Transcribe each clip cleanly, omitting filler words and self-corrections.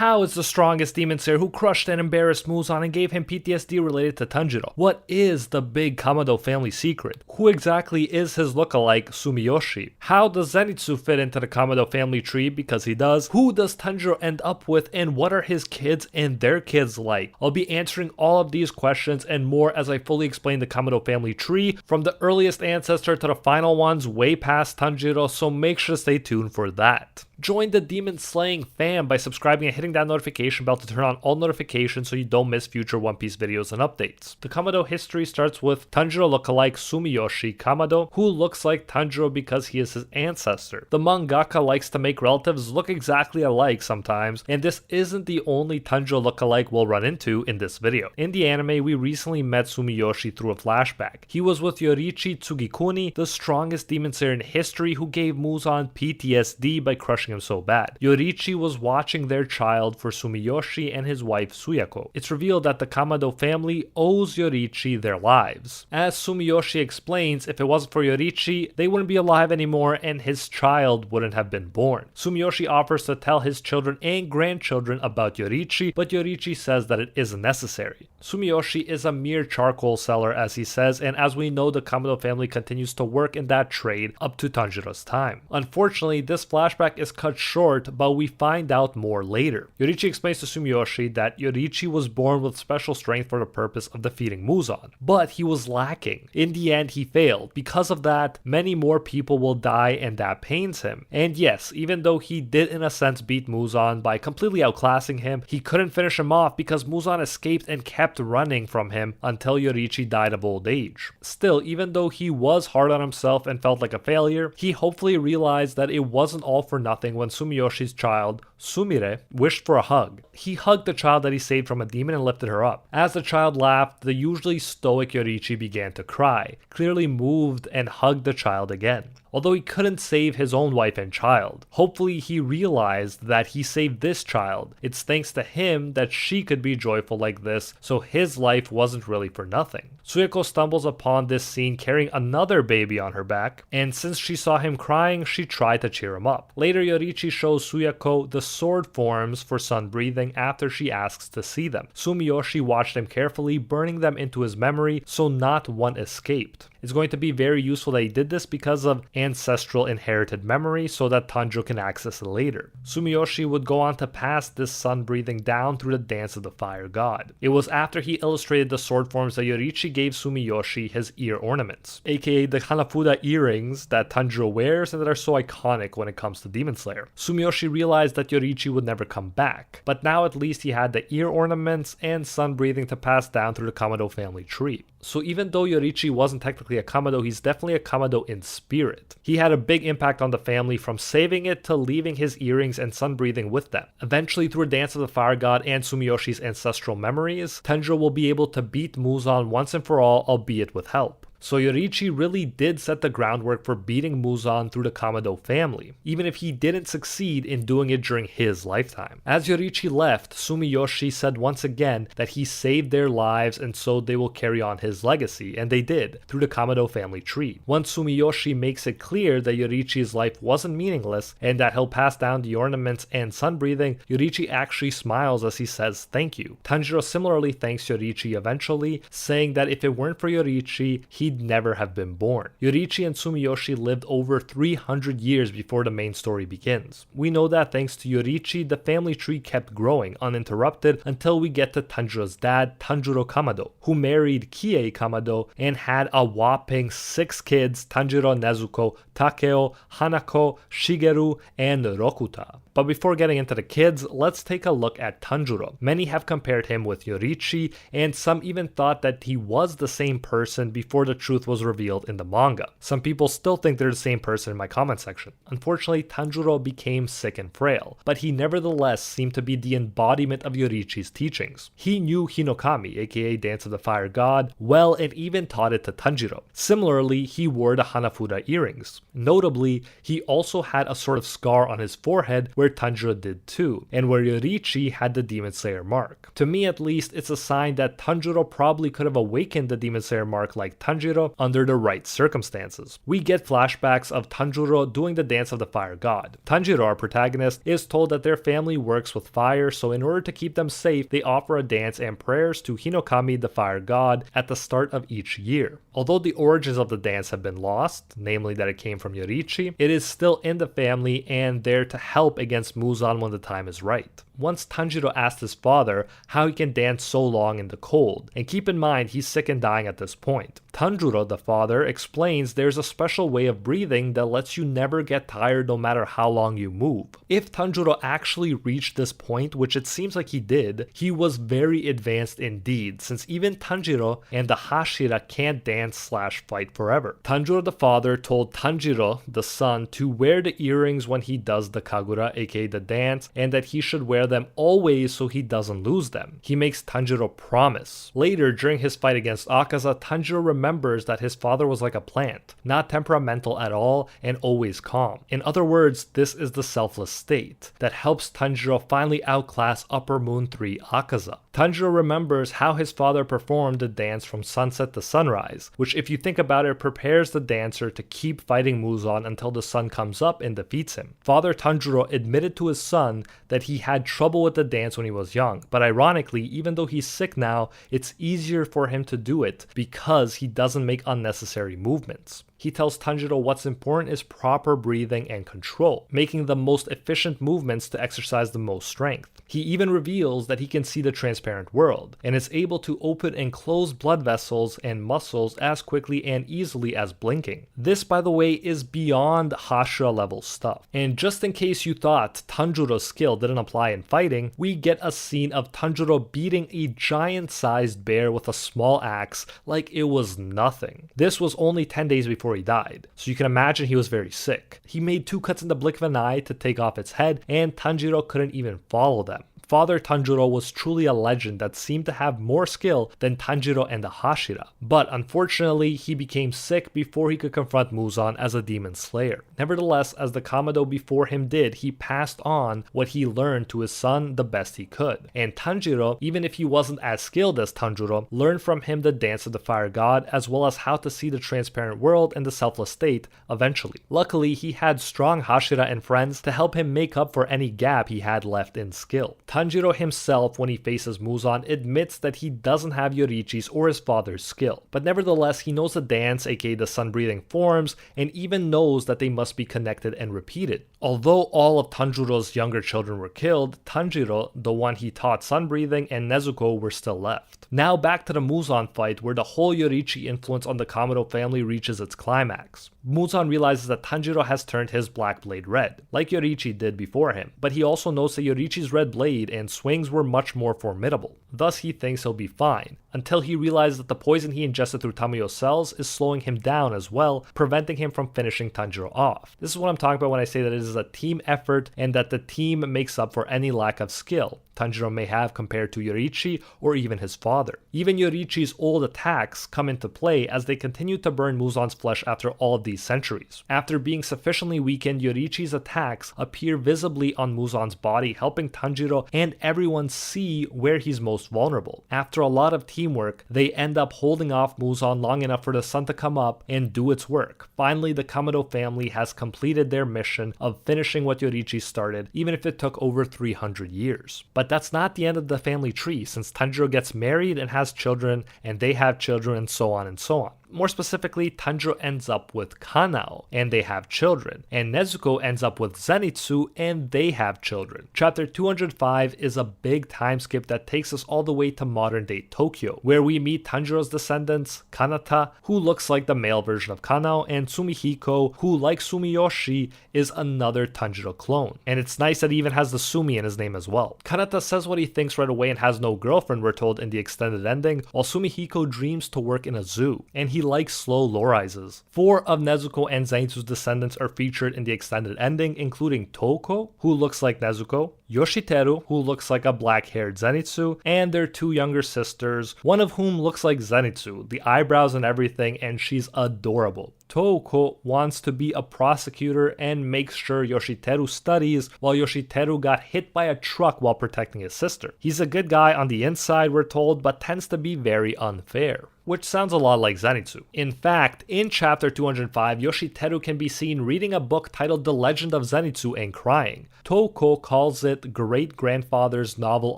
How is the strongest demon slayer who crushed and embarrassed Muzan and gave him PTSD related to Tanjiro? What is the big Kamado family secret? Who exactly is his lookalike Sumiyoshi? How does Zenitsu fit into the Kamado family tree, because he does? Who does Tanjiro end up with, and what are his kids and their kids like? I'll be answering all of these questions and more as I fully explain the Kamado family tree, from the earliest ancestor to the final ones way past Tanjiro, so make sure to stay tuned for that. Join the demon slaying fam by subscribing and hitting that notification bell to turn on all notifications so you don't miss future One Piece videos and updates. The Kamado history starts with Tanjiro lookalike Sumiyoshi Kamado, who looks like Tanjiro because he is his ancestor. The mangaka likes to make relatives look exactly alike sometimes, and this isn't the only Tanjiro lookalike we'll run into in this video. In the anime, we recently met Sumiyoshi through a flashback. He was with Yoriichi Tsugikuni, the strongest demon slayer in history, who gave Muzan PTSD by crushing him so bad. Yoriichi was watching their child for Sumiyoshi and his wife Suyako. It's revealed that the Kamado family owes Yoriichi their lives. As Sumiyoshi explains, if it wasn't for Yoriichi, they wouldn't be alive anymore and his child wouldn't have been born. Sumiyoshi offers to tell his children and grandchildren about Yoriichi, but Yoriichi says that it isn't necessary. Sumiyoshi is a mere charcoal seller, as he says, and as we know, the Kamado family continues to work in that trade up to Tanjiro's time. Unfortunately, this flashback is cut short, but we find out more later. Yoriichi explains to Sumiyoshi that Yoriichi was born with special strength for the purpose of defeating Muzan, but he was lacking. In the end, he failed. Because of that, many more people will die, and that pains him. And yes, even though he did in a sense beat Muzan by completely outclassing him, he couldn't finish him off because Muzan escaped and kept running from him until Yoriichi died of old age. Still, even though he was hard on himself and felt like a failure, he hopefully realized that it wasn't all for nothing when Sumiyoshi's child, Sumire, wished for a hug. He hugged the child that he saved from a demon and lifted her up. As the child laughed, the usually stoic Yoriichi began to cry, clearly moved, and hugged the child again. Although he couldn't save his own wife and child, hopefully he realized that he saved this child. It's thanks to him that she could be joyful like this, so his life wasn't really for nothing. Suyako stumbles upon this scene carrying another baby on her back, and since she saw him crying, she tried to cheer him up. Later, Yoriichi shows Suyako the sword forms for sun breathing after she asks to see them. Sumiyoshi watched them carefully, burning them into his memory, so not one escaped. It's going to be very useful that he did this because of ancestral inherited memory so that Tanjiro can access it later. Sumiyoshi would go on to pass this sun breathing down through the dance of the fire god. It was after he illustrated the sword forms that Yoriichi gave Sumiyoshi his ear ornaments, aka the Hanafuda earrings that Tanjiro wears and that are so iconic when it comes to Demon Slayer. Sumiyoshi realized that Yoriichi would never come back, but now at least he had the ear ornaments and sun breathing to pass down through the Kamado family tree. So even though Yoriichi wasn't technically a Kamado, he's definitely a Kamado in spirit. He had a big impact on the family, from saving it to leaving his earrings and sun breathing with them. Eventually, through a dance of the fire god and Sumiyoshi's ancestral memories, Tanjiro will be able to beat Muzan once and for all, albeit with help. So Yoriichi really did set the groundwork for beating Muzan through the Kamado family, even if he didn't succeed in doing it during his lifetime. As Yoriichi left, Sumiyoshi said once again that he saved their lives and so they will carry on his legacy, and they did, through the Kamado family tree. Once Sumiyoshi makes it clear that Yoriichi's life wasn't meaningless and that he'll pass down the ornaments and sun breathing, Yoriichi actually smiles as he says thank you. Tanjiro similarly thanks Yoriichi eventually, saying that if it weren't for Yoriichi, he'd never have been born. Yoriichi and Sumiyoshi lived over 300 years before the main story begins. We know that thanks to Yoriichi, the family tree kept growing uninterrupted until we get to Tanjiro's dad, Tanjiro Kamado, who married Kie Kamado and had a whopping 6 kids: Tanjiro, Nezuko, Takeo, Hanako, Shigeru, and Rokuta. But before getting into the kids, let's take a look at Tanjiro. Many have compared him with Yoriichi, and some even thought that he was the same person before the truth was revealed in the manga. Some people still think they're the same person in my comment section. Unfortunately, Tanjiro became sick and frail, but he nevertheless seemed to be the embodiment of Yoriichi's teachings. He knew Hinokami, aka Dance of the Fire God, well and even taught it to Tanjiro. Similarly, he wore the Hanafuda earrings. Notably, he also had a sort of scar on his forehead where Tanjiro did too, and where Yoriichi had the Demon Slayer mark. To me at least, it's a sign that Tanjiro probably could have awakened the Demon Slayer mark like Tanjiro under the right circumstances. We get flashbacks of Tanjiro doing the dance of the fire god. Tanjiro, our protagonist, is told that their family works with fire, so in order to keep them safe, they offer a dance and prayers to Hinokami, the fire god, at the start of each year. Although the origins of the dance have been lost, namely that it came from Yoriichi, it is still in the family and there to help against Muzan when the time is right. Once Tanjiro asked his father how he can dance so long in the cold, and keep in mind he's sick and dying at this point. Tanjiro, the father, explains there's a special way of breathing that lets you never get tired no matter how long you move. If Tanjiro actually reached this point, which it seems like he did, he was very advanced indeed, since even Tanjiro and the Hashira can't dance/fight forever. Tanjiro the father told Tanjiro, the son, to wear the earrings when he does the Kagura, aka the dance, and that he should wear them always so he doesn't lose them. He makes Tanjiro promise. Later, during his fight against Akaza, Tanjiro remembers that his father was like a plant, not temperamental at all and always calm. In other words, this is the selfless state that helps Tanjiro finally outclass Upper Moon 3 Akaza. Tanjiro remembers how his father performed the dance from sunset to sunrise, which if you think about it, prepares the dancer to keep fighting Muzan until the sun comes up and defeats him. Father Tanjiro admitted to his son that he had trouble with the dance when he was young, but ironically, even though he's sick now, it's easier for him to do it because he doesn't make unnecessary movements. He tells Tanjiro what's important is proper breathing and control, making the most efficient movements to exercise the most strength. He even reveals that he can see the transparent world, and is able to open and close blood vessels and muscles as quickly and easily as blinking. This, by the way, is beyond Hashira level stuff. And just in case you thought Tanjiro's skill didn't apply in fighting, we get a scene of Tanjiro beating a giant-sized bear with a small axe like it was nothing. This was only 10 days before he died, so you can imagine he was very sick. He made 2 cuts in the blink of an eye to take off its head, and Tanjiro couldn't even follow them. Father Tanjiro was truly a legend that seemed to have more skill than Tanjiro and the Hashira, but unfortunately he became sick before he could confront Muzan as a demon slayer. Nevertheless, as the kamado before him did, he passed on what he learned to his son the best he could. And Tanjiro, even if he wasn't as skilled as Tanjiro, learned from him the dance of the fire god as well as how to see the transparent world and the selfless state eventually. Luckily, he had strong Hashira and friends to help him make up for any gap he had left in skill. Tanjiro himself, when he faces Muzan, admits that he doesn't have Yoriichi's or his father's skill, but nevertheless he knows the dance, aka the sun-breathing forms, and even knows that they must be connected and repeated. Although all of Tanjiro's younger children were killed, Tanjiro, the one he taught sun-breathing, and Nezuko were still left. Now back to the Muzan fight, where the whole Yoriichi influence on the Kamado family reaches its climax. Muzan realizes that Tanjiro has turned his black blade red, like Yoriichi did before him, but he also knows that Yoriichi's red blade and swings were much more formidable. Thus he thinks he'll be fine, until he realizes that the poison he ingested through Tamayo's cells is slowing him down as well, preventing him from finishing Tanjiro off. This is what I'm talking about when I say that it is a team effort and that the team makes up for any lack of skill Tanjiro may have compared to Yoriichi or even his father. Even Yoriichi's old attacks come into play as they continue to burn Muzan's flesh after all of these centuries. After being sufficiently weakened, Yoriichi's attacks appear visibly on Muzan's body, helping Tanjiro and everyone see where he's most vulnerable. After a lot of teamwork, they end up holding off Muzan long enough for the sun to come up and do its work. Finally, the Kamado family has completed their mission of finishing what Yoriichi started, even if it took over 300 years. But that's not the end of the family tree, since Tanjiro gets married and has children, and they have children, and so on and so on. More specifically, Tanjiro ends up with Kanao, and they have children, and Nezuko ends up with Zenitsu, and they have children. Chapter 205 is a big time skip that takes us all the way to modern day Tokyo, where we meet Tanjiro's descendants, Kanata, who looks like the male version of Kanao, and Sumihiko, who, like Sumiyoshi, is another Tanjiro clone. And it's nice that he even has the Sumi in his name as well. Kanata says what he thinks right away and has no girlfriend, we're told in the extended ending, while Sumihiko dreams to work in a zoo, and he likes slow low rises. 4 of Nezuko and Zenitsu's descendants are featured in the extended ending, including Toko, who looks like Nezuko, Yoshiteru, who looks like a black-haired Zenitsu, and their 2 younger sisters, one of whom looks like Zenitsu, the eyebrows and everything, and she's adorable. Touko wants to be a prosecutor and makes sure Yoshiteru studies while Yoshiteru got hit by a truck while protecting his sister. He's a good guy on the inside, we're told, but tends to be very unfair, which sounds a lot like Zenitsu. In fact, in chapter 205, Yoshiteru can be seen reading a book titled The Legend of Zenitsu and crying. Touko calls it great-grandfather's novel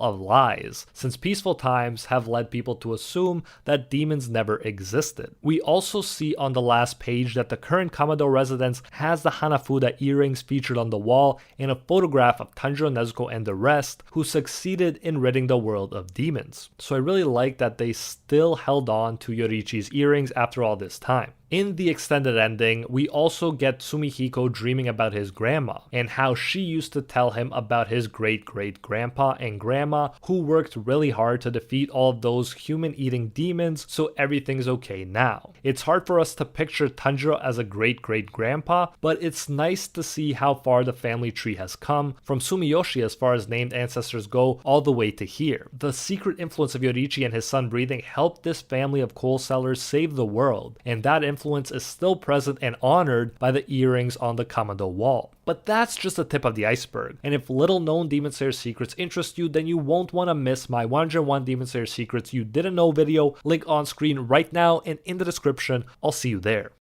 of lies, since peaceful times have led people to assume that demons never existed. We also see on the last page that the current Kamado residence has the Hanafuda earrings featured on the wall and a photograph of Tanjiro, Nezuko, and the rest who succeeded in ridding the world of demons. So I really like that they still held on to Yoriichi's earrings after all this time. In the extended ending, we also get Sumihiko dreaming about his grandma and how she used to tell him about his great-great-grandpa and grandma who worked really hard to defeat all of those human-eating demons, so everything's okay now. It's hard for us to picture Tanjiro as a great-great-grandpa, but it's nice to see how far the family tree has come, from Sumiyoshi as far as named ancestors go, all the way to here. The secret influence of Yoriichi and his son breathing helped this family of coal sellers save the world, and that influence is still present and honored by the earrings on the Kamado wall. But that's just the tip of the iceberg, and if little known Demon Slayer secrets interest you, then you won't want to miss my 101 Demon Slayer secrets you didn't know video, link on screen right now and in the description. I'll see you there.